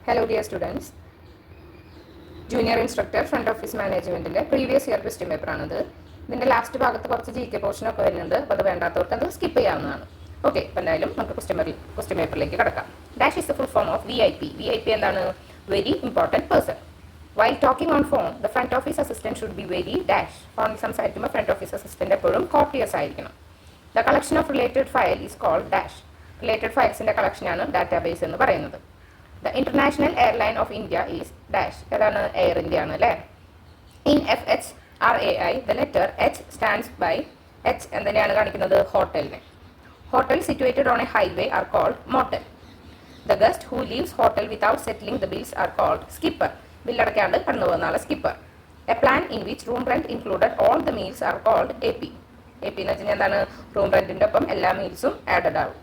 Hello dear students. Junior Instructor Front Office Management previous year question paper ആണത്. ഇതിന്റെ last ഭാഗത്ത് കുറച്ച് GK portion ഒക്കെ വരുന്നുണ്ട്. അപ്പോൾ അത് വേണ്ടാത്തവർക്ക് അത് സ്കിപ്പ് ചെയ്യാവുന്നതാണ്. ഓക്കെ, അപ്പോൾ എന്തായാലും നമുക്ക് ക്വസ്റ്റ്യൻ പേപ്പറിലേക്ക് കടക്കാം. Dash is the full form of VIP. VIP എന്താണ്? Very important person. While talking on phone, the front office assistant should be very dash. ഫോണിൽ സംസാരിക്കുമ്പോൾ front office assistant എപ്പോഴും courteous ആയിരിക്കണം. The collection of related file is called dash. Related filesന്റെ collection ആണ് database എന്ന് പറയുന്നത്. The International Airline of India is dash. ഏതാണ്? Air India ആണ് അല്ലേ? In FHRAI, the letter H stands by H എന്തിനെയാണ് കാണിക്കുന്നത്? ഹോട്ടലിനെ. Hotel situated on a highway are called motel. The guest who leaves hotel without settling the bills are called skipper. ബില്ലടക്കാണ്ട് കടന്നു പോകുന്ന ആളെ skipper. A plan in which room rent included all the meals are called AP. AP എന്ന് വെച്ചാൽ എന്താണ്? Room റെന്റിന്റെ ഒപ്പം എല്ലാ മീൽസും added ആവും.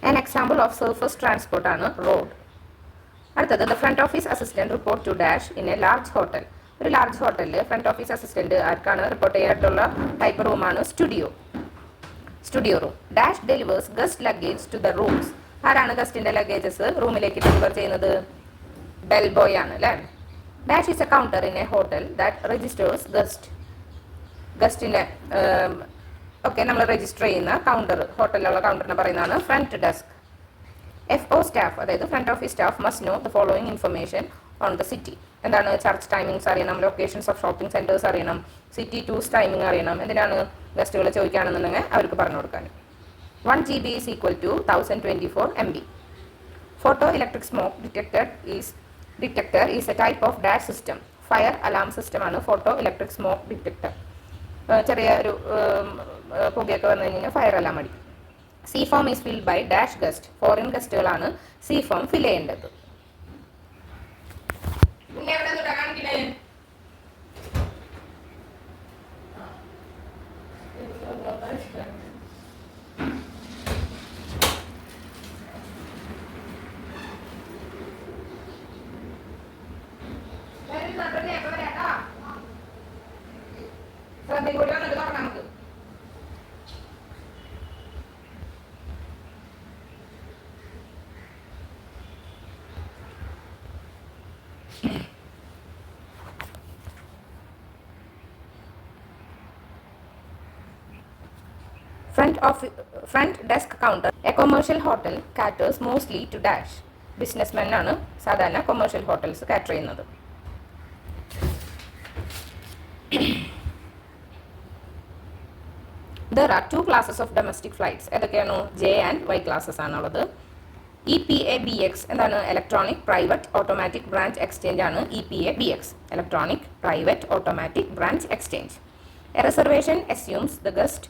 An example of surface transport ആണ് road. അടുത്തത് the front office assistant report to dash in a large hotel. ഒരു large ഹോട്ടലിൽ ഫ്രണ്ട് ഓഫീസ് അസിസ്റ്റന്റ് ആർക്കാണ് റിപ്പോർട്ട് ചെയ്യാനായിട്ടുള്ള ടൈപ്പ് റൂമാണ് studio room. Dash delivers guest luggage to the rooms. ആരാണ് ഗസ്റ്റിന്റെ luggages റൂമിലേക്ക് ഡെലിവർ ചെയ്യുന്നത്? ബെൽ ബോയ് ആണ് അല്ലേ? Dash is a counter in a hotel that registers ഗസ്റ്റിന്റെ ഒക്കെ നമ്മൾ രജിസ്റ്റർ ചെയ്യുന്ന കൗണ്ടർ, ഹോട്ടലിലുള്ള കൗണ്ടറിനെ പറയുന്നതാണ് ഫ്രണ്ട് ഡെസ്ക്. FO സ്റ്റാഫ്, അതായത് front office staff must know the following information on the city. എന്താണ്? ചർച്ച് ടൈമിങ്സ് അറിയണം, ലൊക്കേഷൻസ് ഓഫ് ഷോപ്പിംഗ് സെന്റേഴ്സ് അറിയണം, സിറ്റി ടൂർസ് ടൈമിംഗ് അറിയണം. എന്തിനാണ്? ഗസ്റ്റുകൾ ചോദിക്കുകയാണെന്നുണ്ടെങ്കിൽ അവർക്ക് പറഞ്ഞു കൊടുക്കാൻ. 1 GB is equal to 1024 MB. Photo electric smoke detector is a type of dash system. Fire alarm system ആണ് photo electric smoke detector. ചെറിയ ഒരു പുകയൊക്കെ വന്നു കഴിഞ്ഞാൽ ഫയർ അലാം അടിക്കും. C form is filled by dash guest. Foreign ഗസ്റ്റുകളാണ് C form fill ചെയ്യേണ്ടത്. Front desk counter. A commercial hotel caters mostly to dash. Businessmen ആണ് സാധാരണ കൊമേഴ്ഷ്യൽ ഹോട്ടൽസ് കാറ്റർ ചെയ്യുന്നത്. There are two classes of domestic flights. ഏതൊക്കെയാണ്? J and Y classes ആണുള്ളത്. EPA-BX എന്താണ്? Electronic private automatic branch exchange ആണ് EPA-BX. Electronic private automatic branch exchange. A reservation assumes the guest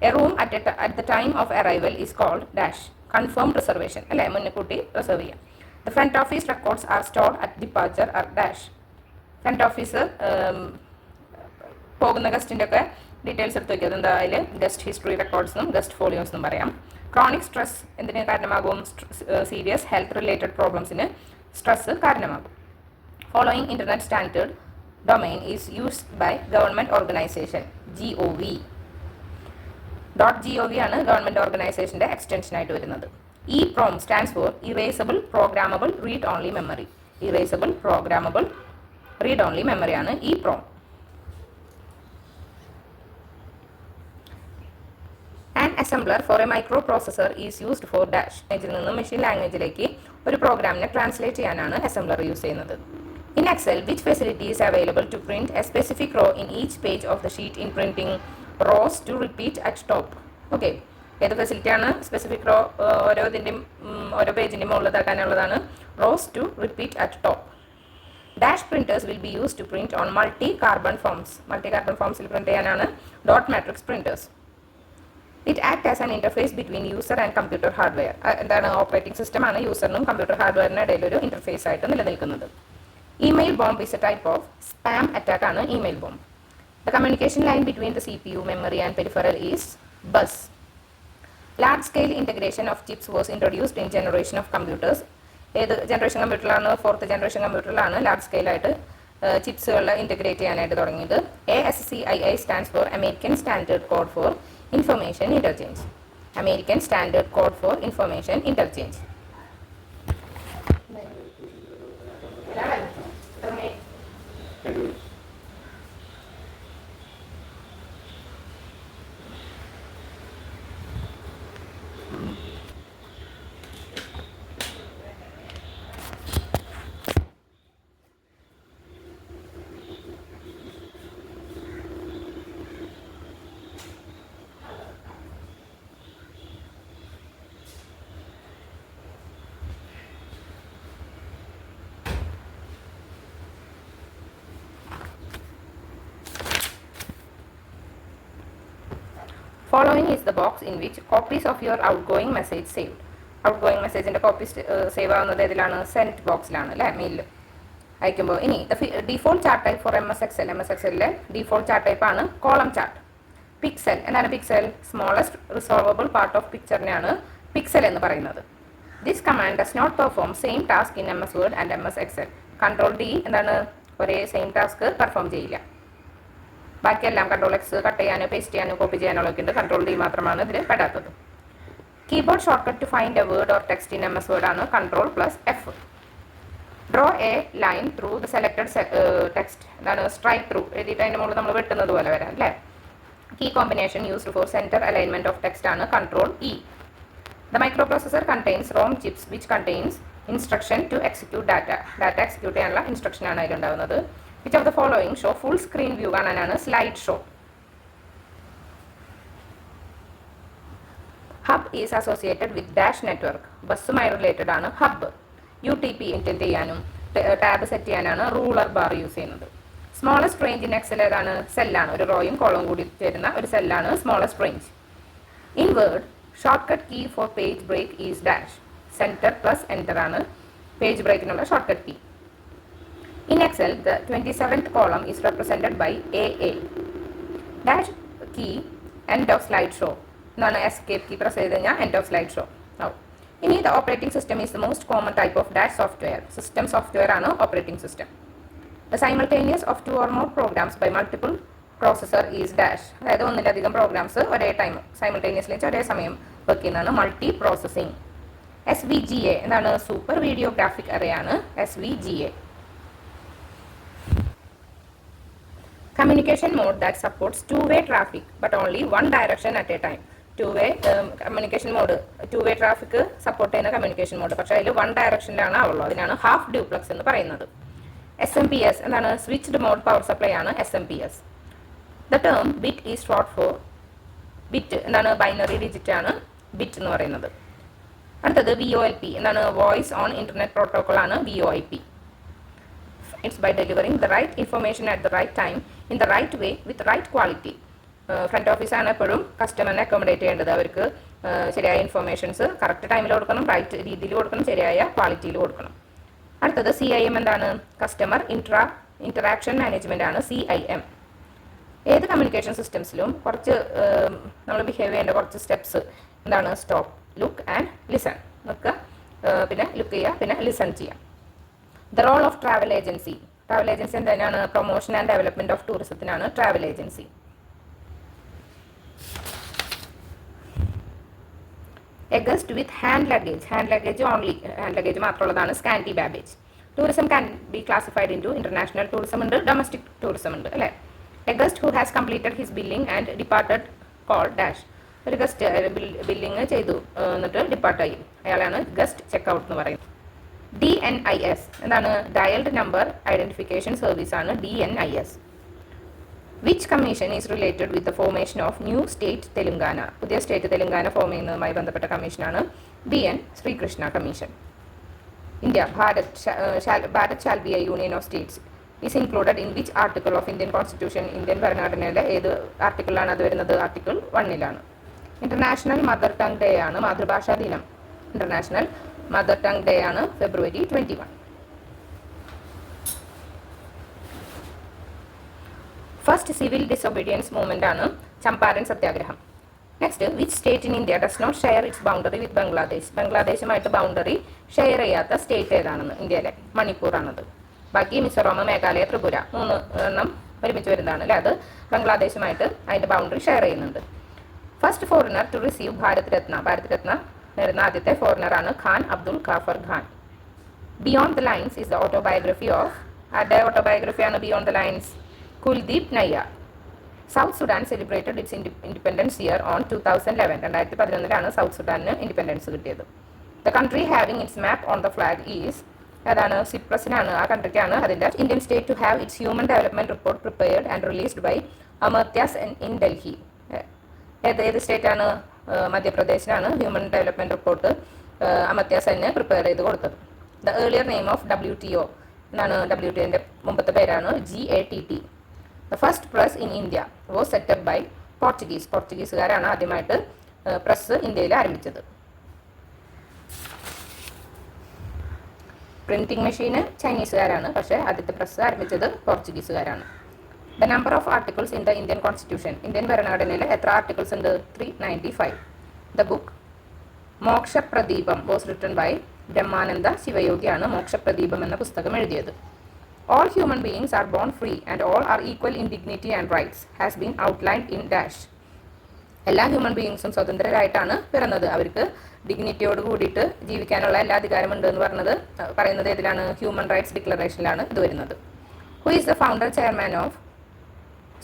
a room at the time of arrival is called dash. Confirmed reservation അല്ലേ? മുൻകൂട്ടി reserve ചെയ്യാം. The front office records are stored at departure are dash. Front office പോകുന്ന ഗസ്റ്റിൻ്റെ ഒക്കെ details എടുത്ത് വയ്ക്കുക. എന്താ? അതിൽ ഗസ്റ്റ് ഹിസ്റ്ററി റെക്കോർഡ്സും ഗസ്റ്റ് ഫോളിയോസ് എന്നും പറയാം. ക്രോണിക് സ്ട്രെസ് എന്തിന് കാരണമാകും? സീരിയസ് ഹെൽത്ത് റിലേറ്റഡ് പ്രോബ്ലംസിന് സ്ട്രെസ് കാരണമാകും. Following internet standard domain is used by government organisation GOV. .gov ആണ് ഗവൺമെന്റ് ഓർഗനൈസേഷന്റെ എക്സ്റ്റൻഷൻ ആയിട്ട് വരുന്നത്. EPROM stands for erasable programmable read only memory. Erasable programmable read only memory ആണ് EPROM. An assembler for a microprocessor is used for dash. ഇതിൽ നിന്ന് machine ലാംഗ്വേജിലേക്ക് ഒരു പ്രോഗ്രാമിനെ translate ചെയ്യാനാണ് അസംബ്ലർ യൂസ് ചെയ്യുന്നത്. In Excel, which facility is available to print a specific row in each page of the sheet in printing rows to repeat at top? Okay, ഏത് ഫെസിലിറ്റിയാണ്? Specific row ഓരോ പേജിൻ്റെ മുകളിലാക്കാനുള്ളതാണ് rows to repeat at top. Dash printers will be use to print on multi carbon ഫോംസിൽ print ചെയ്യാനാണ് dot matrix printers. It act as an interface between user and computer hardware. എന്താണ്? Operating system ആണ് യൂസറിനും computer ഹാർഡ്വെയറിനും ഇടയിൽ ഒരു interface ആയിട്ട് നിലനിൽക്കുന്നത്. Email bomb is a type of spam attack ആണ് email bomb. The communication line between the CPU, memory and peripheral is bus. Large scale integration of chips was introduced in generation of computers. ഏത് generation കമ്പ്യൂട്ടറിലാണ്? 4th generation കമ്പ്യൂട്ടറിലാണ് large scale ആയിട്ട് ചിപ്സുകളിൽ integrate ചെയ്യാനായിട്ട് തുടങ്ങിയത്. ASCII stands for American standard code for information interchange. American standard code for information interchange. Following is the box in which copies of your outgoing message saved. Outgoing messageൻ്റെ copies save ആവുന്നത് ഏതിലാണ്? Sent ബോക്സിലാണ് അല്ലേ, മെയിലിൽ അയക്കുമ്പോൾ. ഇനി default chart type for MS Excel. MS Excelലെ default chart type ആണ് കോളം ചാർട്ട്. പിക്സൽ എന്താണ്? Pixel smallest resolvable part of പിക്ചറിനെയാണ് പിക്സൽ എന്ന് പറയുന്നത്. This command does not perform same task in MS Word and MS Excel. Ctrl D എന്താണ്? ഒരേ same task perform ചെയ്യില്ല. ബാക്കിയെല്ലാം Ctrl X കട്ട് ചെയ്യാനോ പേസ്റ്റ് ചെയ്യാനോ കോപ്പി ചെയ്യാനോ ഒക്കെ ഉണ്ട്. Ctrl D മാത്രമാണ് ഇതിൽ പെടാത്തത്. Keyboard shortcut to find a word or text in MS Word ആണ് Ctrl+F. Draw a line through the selected text എന്താണ്? സ്ട്രൈക്ക് ത്രൂ എഴുതിയിട്ട് അതിൻ്റെ മുകളിൽ നമ്മൾ വെട്ടുന്നത് പോലെ വരാം അല്ലേ. Key combination used for centre alignment of text ആണ് Ctrl E. The microprocessor contains ROM chips which contains instruction to execute data. Data execute ചെയ്യാനുള്ള ഇൻസ്ട്രക്ഷൻ ആണ് അതിലുണ്ടാകുന്നത്. Which of the following show full screen view കാണാനാണ് slide show. Hub is associated with Dash network. ബസ്സുമായി related ആണ് hub. UTP indent ചെയ്യാനും tab set ചെയ്യാനാണ് ruler bar use ചെയ്യുന്നത്. Smallest range in Excel ഏതാണ്? സെല്ലാണ്. ഒരു റോയും കോളവും കൂടി ചേരുന്ന ഒരു സെല്ലാണ് smallest range. In Word short cut key for page break is dash. Centre plus enter ആണ് പേജ് ബ്രേക്കിനുള്ള short cut key. In Excel, the 27th column is represented by AA. Dash key, end of slide show. Escape key press ചെയ്തുകഴിഞ്ഞാൽ end of slide show. Now, ഇനി the operating system is the most common type of Dash software. System software ആണ് operating system. The simultaneous of two or more programs by multiple processor is Dash. അതായത് ഒന്നിലധികം programmes ഒരേ time simultaneously ഒരേ സമയം work ചെയ്യുന്നതാണ് multi processing. SVGA എന്താണ്? Super video graphic array ആണ് SVGA. Communication mode that supports two-way traffic but only one direction at a time. Two-way communication mode, two-way traffic support ചെയ്യുന്ന communication mode. പക്ഷേ അതിൽ one directionലാണ് ആവുള്ളൂ. അതിനാണ് half duplex എന്ന് പറയുന്നത്. SMPS എന്താണ്? സ്വിച്ച്ഡ് മോഡ് പവർ സപ്ലൈ ആണ് SMPS. The term bit is short for bit എന്താണ്? ബൈനറി ഡിജിറ്റ് ആണ് ബിറ്റ് എന്ന് പറയുന്നത്. അടുത്തത് VoIP എന്താണ്? വോയിസ് ഓൺ ഇന്റർനെറ്റ് പ്രോട്ടോകോൾ ആണ് VoIP. It's by delivering the right information at the right time in the right way with right quality. Front ഓഫീസാണ് എപ്പോഴും കസ്റ്റമറിനെ accommodate ചെയ്യേണ്ടത്. അവർക്ക് ശരിയായ ഇൻഫർമേഷൻസ് കറക്റ്റ് ടൈമിൽ കൊടുക്കണം, റൈറ്റ് രീതിയിൽ കൊടുക്കണം, ശരിയായ ക്വാളിറ്റിയിൽ കൊടുക്കണം. അടുത്തത് CIM എന്താണ്? കസ്റ്റമർ ഇൻറ്ററാക്ഷൻ മാനേജ്മെൻ്റ് ആണ് CIM. ഏത് കമ്മ്യൂണിക്കേഷൻ സിസ്റ്റംസിലും കുറച്ച് നമ്മൾ ബിഹേവ് ചെയ്യേണ്ട കുറച്ച് സ്റ്റെപ്സ് എന്താണ്? Stop, look and listen. നോക്കുക, പിന്നെ ലുക്ക് ചെയ്യുക, പിന്നെ ലിസൺ ചെയ്യുക. The role of travel agency. Travel agency എന്താണ്? പ്രൊമോഷൻ ആൻഡ് ഡെവലപ്മെന്റ് ഓഫ് ടൂറിസത്തിനാണ് travel agency. A guest with hand luggage only, hand luggage മാത്രമുള്ളതാണ് scanty baggage. Tourism can be classified into international tourism ഉണ്ട്, domestic tourism ഉണ്ട് അല്ലേ. A guest who has completed his billing and departed called dash. ഒരു guest billing ചെയ്തു എന്നിട്ട് depart ആയി, അയാളാണ് guest checkout എന്ന് പറയുന്നത്. DNIS എന്താണ്? ഡയൽഡ് നമ്പർ ഐഡന്റിഫിക്കേഷൻ സർവീസ് ആണ് DNIS. Which commission is related with the formation of new state Telangana. പുതിയ സ്റ്റേറ്റ് തെലുങ്കാന ഫോം ചെയ്യുന്നതുമായി ബന്ധപ്പെട്ട കമ്മീഷനാണ് BN Srikrishna commission. India Bharat shall be a union of states is included in which article of Indian constitution. Indian ഭരണഘടനയുടെ ഏത് ആർട്ടിക്കിളിലാണ് അത് വരുന്നത്? Article 1 international mother tongue day ആണ് മാതൃഭാഷാ ദിനം. ഇന്റർനാഷണൽ മദർ ടങ് ഡേ ആണ് February 21. First civil disobedience movement ആണ് Champaran satyagraha. Next, which state in India does not share its boundary with Bangladesh. ബംഗ്ലാദേശുമായിട്ട് ബൗണ്ടറി ഷെയർ ചെയ്യാത്ത സ്റ്റേറ്റ് ഏതാണെന്ന്? ഇന്ത്യയിലെ മണിപ്പൂർ ആണത്. ബാക്കി മിസോറാം, മേഘാലയ, ത്രിപുര 3 എണ്ണം ഒരുമിച്ച് വരുന്നതാണ് അല്ലേ. അത് ബംഗ്ലാദേശുമായിട്ട് അതിൻ്റെ ബൗണ്ടറി ഷെയർ ചെയ്യുന്നുണ്ട്. First foreigner to receive Bharat Ratna നേടുന്ന ആദ്യത്തെ ഫോറിനറാണ് Khan Abdul Ghaffar Khan. Beyond the lines is the autobiography of ആരുടെ ഓട്ടോബയോഗ്രഫിയാണ് beyond the lines? Kuldip Nayar. South Sudan celebrated its independence year on 2011. 2011 South സുഡാനിന് ഇൻഡിപെൻഡൻസ് കിട്ടിയത്. The country having its map on the flag is അതാണ് സിപ്രസിനാണ്, ആ കൺട്രിക്കാണ് അതിൻ്റെ Indian state to have its human development report prepared and released by Amartya Sen in Delhi. ഏത് സ്റ്റേറ്റാണ്? മധ്യപ്രദേശിലാണ് ഹ്യൂമൻ ഡെവലപ്മെൻറ്റ് റിപ്പോർട്ട് അമർത്യ സെന് പ്രിപ്പയർ ചെയ്ത് കൊടുത്തത്. The earlier name of WTO എന്നാണ്, WTOൻ്റെ മുമ്പത്തെ പേരാണ് GATT. The first press in India was set up by പോർച്ചുഗീസുകാരാണ് ആദ്യമായിട്ട് പ്രസ് ഇന്ത്യയിൽ ആരംഭിച്ചത്. പ്രിന്റിംഗ് മെഷീന് ചൈനീസുകാരാണ്, പക്ഷേ ആദ്യത്തെ പ്രസ് ആരംഭിച്ചത് പോർച്ചുഗീസുകാരാണ്. The number of articles in the Indian constitution, Indian ഭരണഘടനയിൽ എത്ര ആർട്ടിക്കിൾസ് ഉണ്ട്? 395. The book Mokshapradeepam was written by Brahmananda ശിവയോഗിയാണ് മോക്ഷപ്രദീപം എന്ന പുസ്തകം എഴുതിയത്. All human beings are born free and all are equal in dignity and rights has been outlined in dash. എല്ലാ human ബീയിങ്സും സ്വതന്ത്രരായിട്ടാണ് പിറന്നത്, അവർക്ക് ഡിഗ്നിറ്റിയോട് കൂടിയിട്ട് ജീവിക്കാനുള്ള എല്ലാ അധികാരമുണ്ട് എന്ന് പറയുന്നത് ഏതിലാണ്? ഹ്യൂമൻ റൈറ്റ്സ് ഡിക്ലറേഷനിലാണ് ഇത് വരുന്നത്. Who is the founder chairman of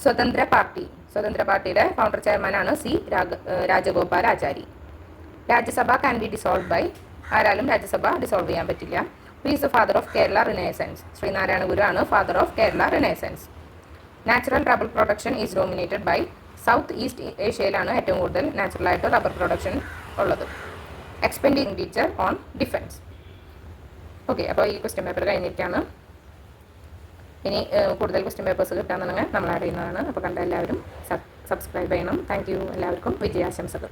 Swatantra party? Swatantra പാർട്ടിയുടെ ഫൗണ്ടർ ചെയർമാനാണ് C. Rajagopalachari. Rajya Sabha can be dissolve by ആരാലും രാജ്യസഭ ഡിസോൾവ് ചെയ്യാൻ പറ്റില്ല. Who is the father of Kerala renaissance? Sree Narayana Guru ആണ് father of Kerala renaissance. Natural rubber production is dominated by south east ഏഷ്യയിലാണ് ഏറ്റവും കൂടുതൽ നാച്ചുറലായിട്ട് റബ്ബർ പ്രൊഡക്ഷൻ ഉള്ളത്. Expenditure on defence. ഓക്കെ, അപ്പോൾ ഈ ക്വസ്റ്റ്യൻ പേപ്പർ കഴിഞ്ഞിരിക്കുകയാണ്. ഇനി കൂടുതൽ ക്വസ്റ്റ്യൻ പേപ്പേഴ്സ് കിട്ടാമെന്നുണ്ടെങ്കിൽ നമ്മൾ അറിയുന്നതാണ്. അപ്പോൾ കണ്ട എല്ലാവരും സബ്സ്ക്രൈബ് ചെയ്യണം. Thank you. എല്ലാവർക്കും വിജയാശംസകൾ.